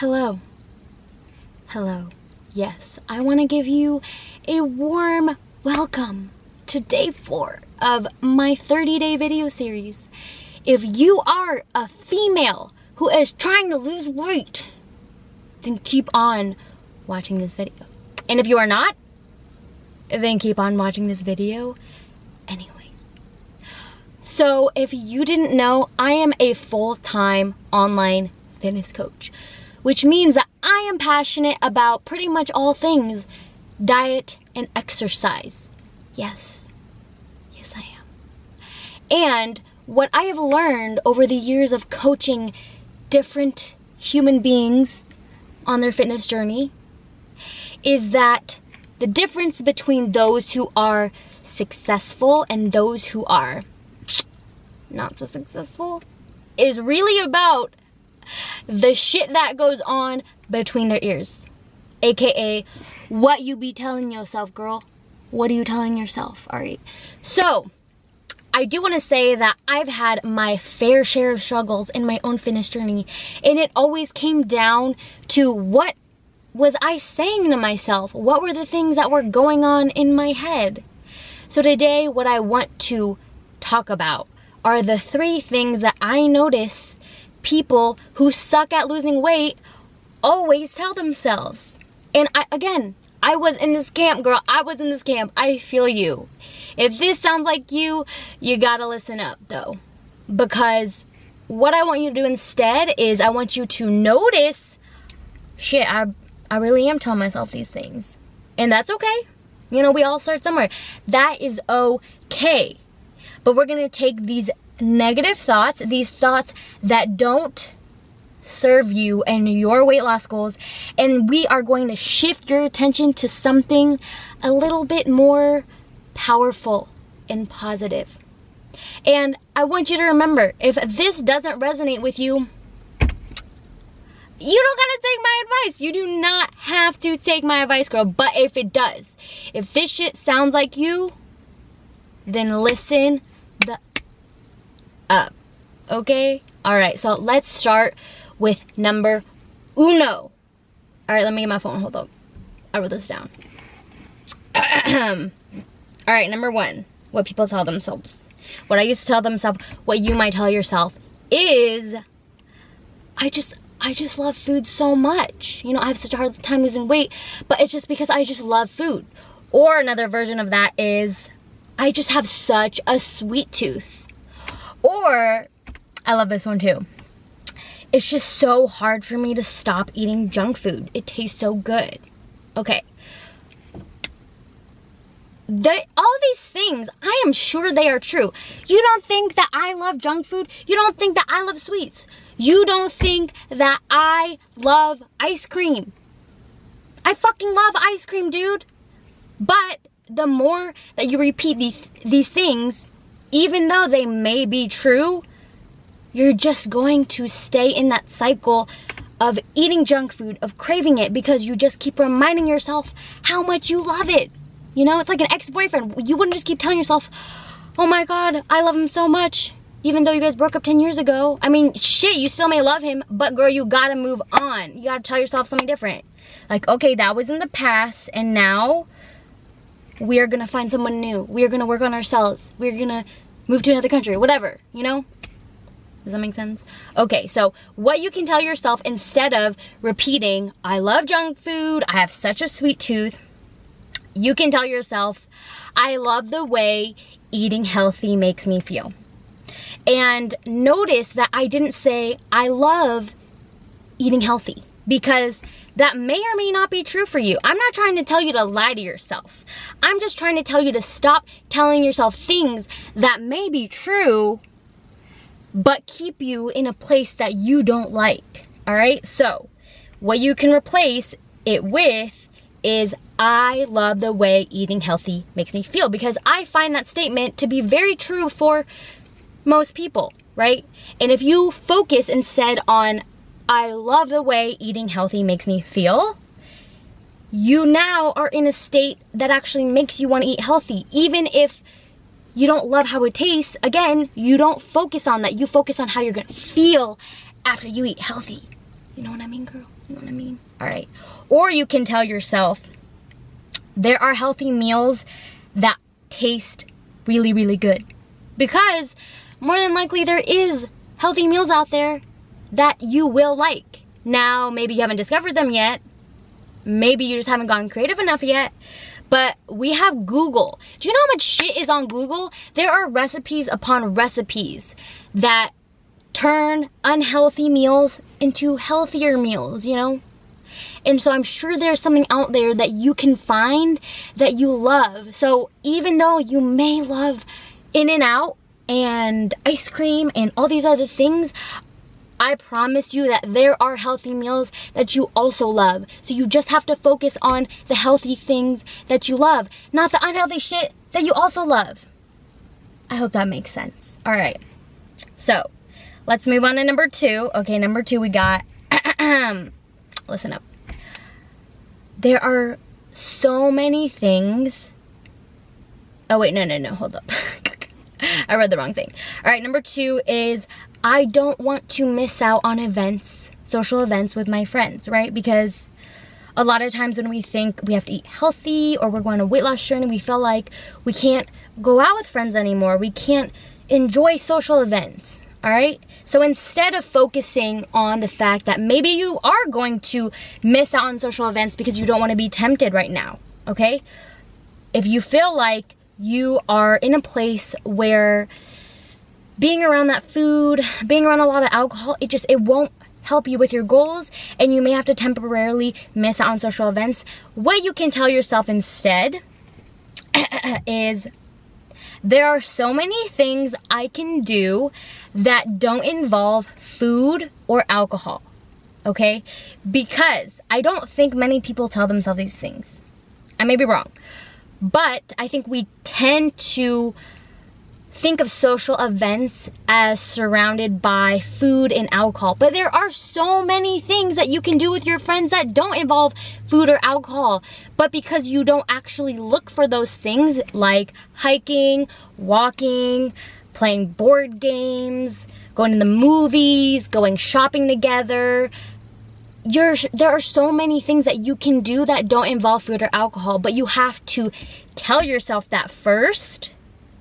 Hello. Hello. Yes, I want to give you a warm welcome to day 4 of my 30-day video series. If you are a female who is trying to lose weight, then keep on watching this video. And if you are not, then keep on watching this video anyways. So if you didn't know, I am a full-time online fitness coach, which means that I am passionate about pretty much all things diet and exercise. Yes, I am. And what I have learned over the years of coaching different human beings on their fitness journey is that the difference between those who are successful and those who are not so successful is really about the shit that goes on between their ears, aka what you be telling yourself, girl. What are you telling yourself? All right, so I do want to say that I've had my fair share of struggles in my own fitness journey, and it always came down to what was I saying to myself? What were the things that were going on in my head? So today, what I want to talk about are the 3 things that I notice people who suck at losing weight always tell themselves. And I was in this camp, girl. I was in this camp. I feel you. If this sounds like you gotta listen up though. Because what I want you to do instead is I want you to notice, shit, I really am telling myself these things. And that's okay. You know, we all start somewhere. That is okay. But we're gonna take these negative thoughts, these thoughts that don't serve you and your weight loss goals, and we are going to shift your attention to something a little bit more powerful and positive. And I want you to remember, if this doesn't resonate with you, you don't gotta take my advice. You do not have to take my advice, girl. But if it does, if this shit sounds like you, then listen the up. Okay? Alright, so let's start with number 1. Alright, let me get my phone. Hold up. I wrote this down. Alright, number 1. What people tell themselves. What I used to tell themselves, what you might tell yourself is, I just love food so much. You know, I have such a hard time losing weight, but it's just because I just love food. Or another version of that is, I just have such a sweet tooth. Or, I love this one too. It's just so hard for me to stop eating junk food. It tastes so good. Okay. All these things, I am sure they are true. You don't think that I love junk food? You don't think that I love sweets? You don't think that I love ice cream? I fucking love ice cream, dude. But the more that you repeat these things, even though they may be true, you're just going to stay in that cycle of eating junk food, of craving it, because you just keep reminding yourself how much you love it. You know, it's like an ex-boyfriend. You wouldn't just keep telling yourself, oh my God, I love him so much, even though you guys broke up 10 years ago. I mean, shit, you still may love him, but girl, you gotta move on. You gotta tell yourself something different. Like, okay, that was in the past, and now we are gonna find someone new. We are gonna work on ourselves. We're gonna move to another country, whatever, you know? Does that make sense? Okay, so what you can tell yourself instead of repeating, I love junk food, I have such a sweet tooth, you can tell yourself, I love the way eating healthy makes me feel. And notice that I didn't say, I love eating healthy, because that may or may not be true for you. I'm not trying to tell you to lie to yourself. I'm just trying to tell you to stop telling yourself things that may be true, but keep you in a place that you don't like. All right? So what you can replace it with is, I love the way eating healthy makes me feel, because I find that statement to be very true for most people, right? And if you focus instead on, I love the way eating healthy makes me feel, you now are in a state that actually makes you want to eat healthy. Even if you don't love how it tastes, again, you don't focus on that. You focus on how you're going to feel after you eat healthy. You know what I mean, girl? You know what I mean? All right. Or you can tell yourself, there are healthy meals that taste really, really good. Because more than likely there is healthy meals out there that you will like. Now, maybe you haven't discovered them yet. Maybe you just haven't gotten creative enough yet. But we have Google. Do you know how much shit is on Google? There are recipes upon recipes that turn unhealthy meals into healthier meals, you know? And so I'm sure there's something out there that you can find that you love. So even though you may love In-N-Out and ice cream and all these other things, I promise you that there are healthy meals that you also love. So you just have to focus on the healthy things that you love, not the unhealthy shit that you also love. I hope that makes sense. All right. So let's move on to number 2. Okay, number 2 we got, listen up. There are so many things. Oh wait, no, hold up. I read the wrong thing. All right, number 2 is I don't want to miss out on events, social events with my friends, right? Because a lot of times when we think we have to eat healthy or we're going on a weight loss journey, we feel like we can't go out with friends anymore. We can't enjoy social events, all right? So instead of focusing on the fact that maybe you are going to miss out on social events because you don't want to be tempted right now, okay? If you feel like you are in a place where being around that food, being around a lot of alcohol, it won't help you with your goals, and you may have to temporarily miss out on social events. What you can tell yourself instead is, there are so many things I can do that don't involve food or alcohol, okay? Because I don't think many people tell themselves these things. I may be wrong, but I think we tend to think of social events as surrounded by food and alcohol. But there are so many things that you can do with your friends that don't involve food or alcohol. But because you don't actually look for those things, like hiking, walking, playing board games, going to the movies, going shopping together, there are so many things that you can do that don't involve food or alcohol. But you have to tell yourself that first,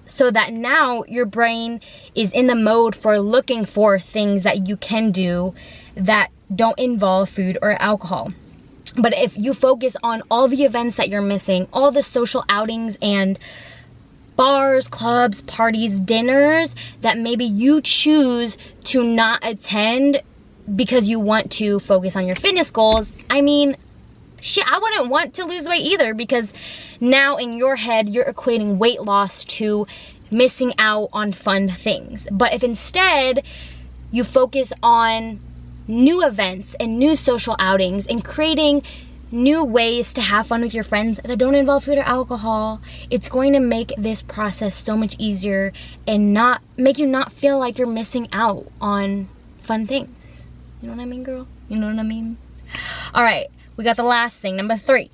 so that now your brain is in the mode for looking for things that you can do that don't involve food or alcohol. But if you focus on all the events that you're missing, all the social outings and bars, clubs, parties, dinners that maybe you choose to not attend because you want to focus on your fitness goals, I mean, shit, I wouldn't want to lose weight either, because now in your head, you're equating weight loss to missing out on fun things. But if instead you focus on new events and new social outings and creating new ways to have fun with your friends that don't involve food or alcohol, it's going to make this process so much easier and not make you not feel like you're missing out on fun things. You know what I mean, girl? You know what I mean? All right. We got the last thing, number 3.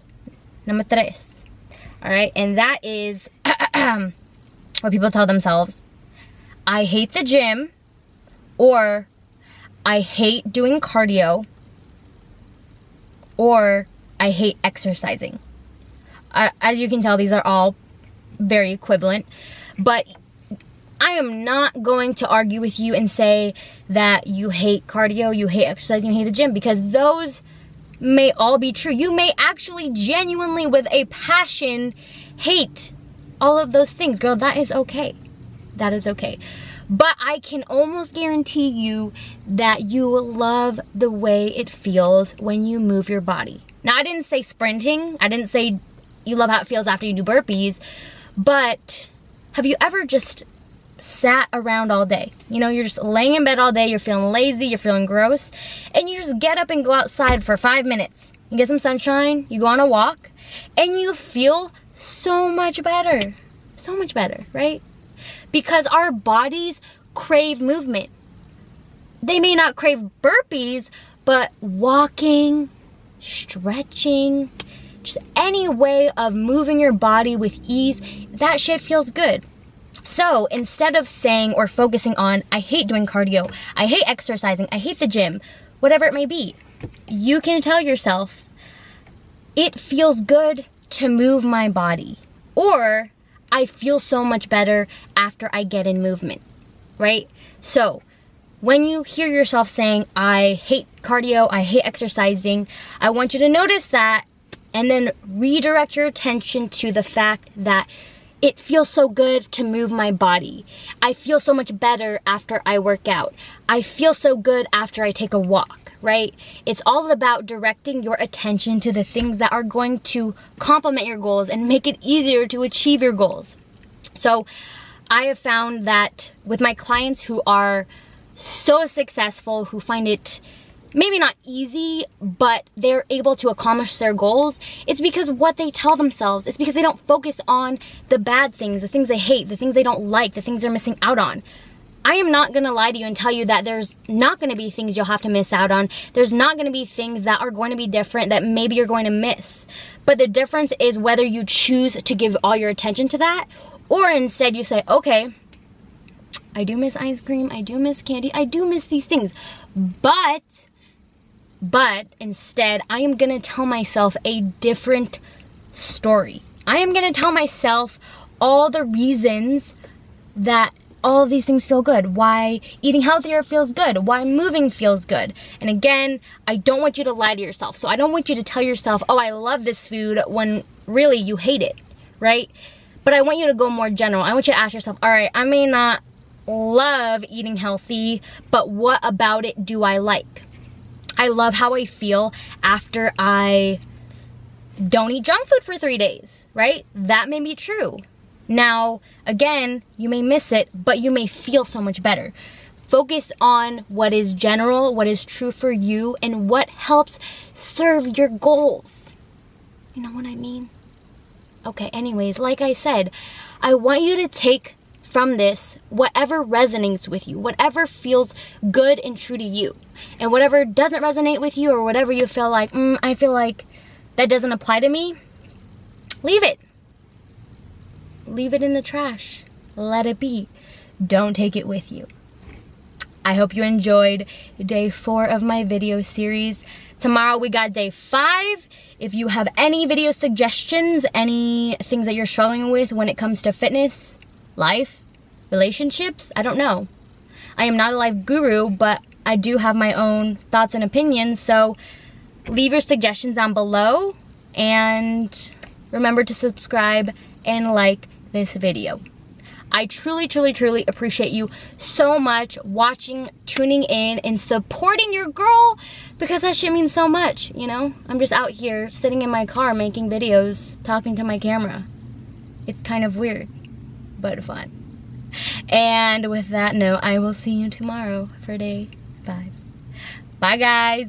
Number 3. All right, and that is what people tell themselves. I hate the gym, or I hate doing cardio, or I hate exercising. As you can tell, these are all very equivalent, but I am not going to argue with you and say that you hate cardio, you hate exercising, you hate the gym, because those may all be true. You may actually genuinely, with a passion, hate all of those things. Girl, that is okay. That is okay. But I can almost guarantee you that you will love the way it feels when you move your body. Now, I didn't say sprinting. I didn't say you love how it feels after you do burpees. But have you ever just sat around all day? You know, you're just laying in bed all day, you're feeling lazy, you're feeling gross, and you just get up and go outside for 5 minutes. You get some sunshine, you go on a walk, and you feel so much better. So much better, right? Because our bodies crave movement. They may not crave burpees, but walking, stretching, just any way of moving your body with ease, that shit feels good. So instead of saying or focusing on, I hate doing cardio, I hate exercising, I hate the gym, whatever it may be, you can tell yourself, it feels good to move my body, or I feel so much better after I get in movement, right? So when you hear yourself saying, I hate cardio, I hate exercising, I want you to notice that and then redirect your attention to the fact that it feels so good to move my body. I feel so much better after I work out. I feel so good after I take a walk, right? It's all about directing your attention to the things that are going to complement your goals and make it easier to achieve your goals. So I have found that with my clients who are so successful, who find it maybe not easy, but they're able to accomplish their goals, it's because what they tell themselves. It's because they don't focus on the bad things, the things they hate, the things they don't like, the things they're missing out on. I am not gonna lie to you and tell you that there's not gonna be things you'll have to miss out on. There's not gonna be things that are going to be different that maybe you're going to miss. But the difference is whether you choose to give all your attention to that, or instead you say, okay, I do miss ice cream, I do miss candy, I do miss these things, but instead I am gonna tell myself a different story. I am gonna tell myself all the reasons that all of these things feel good, why eating healthier feels good, why moving feels good. And again, I don't want you to lie to yourself. So I don't want you to tell yourself, oh, I love this food, when really you hate it, right? But I want you to go more general. I want you to ask yourself, all right, I may not love eating healthy, but what about it do I like? I love how I feel after I don't eat junk food for 3 days, right? That may be true. Now, again, you may miss it, but you may feel so much better. Focus on what is general, what is true for you, and what helps serve your goals. You know what I mean? Okay, anyways, like I said, I want you to take from this whatever resonates with you, whatever feels good and true to you. And whatever doesn't resonate with you, or whatever you feel like, I feel like that doesn't apply to me, leave it. Leave it in the trash. Let it be. Don't take it with you. I hope you enjoyed day 4 of my video series. Tomorrow we got day 5. If you have any video suggestions, any things that you're struggling with when it comes to fitness, life, relationships, I don't know. I am not a life guru, but I do have my own thoughts and opinions, so leave your suggestions down below, and remember to subscribe and like this video. I truly, truly, truly appreciate you so much watching, tuning in, and supporting your girl, because that shit means so much, you know? I'm just out here sitting in my car making videos, talking to my camera. It's kind of weird, but fun. And with that note, I will see you tomorrow for day 5. Bye, guys.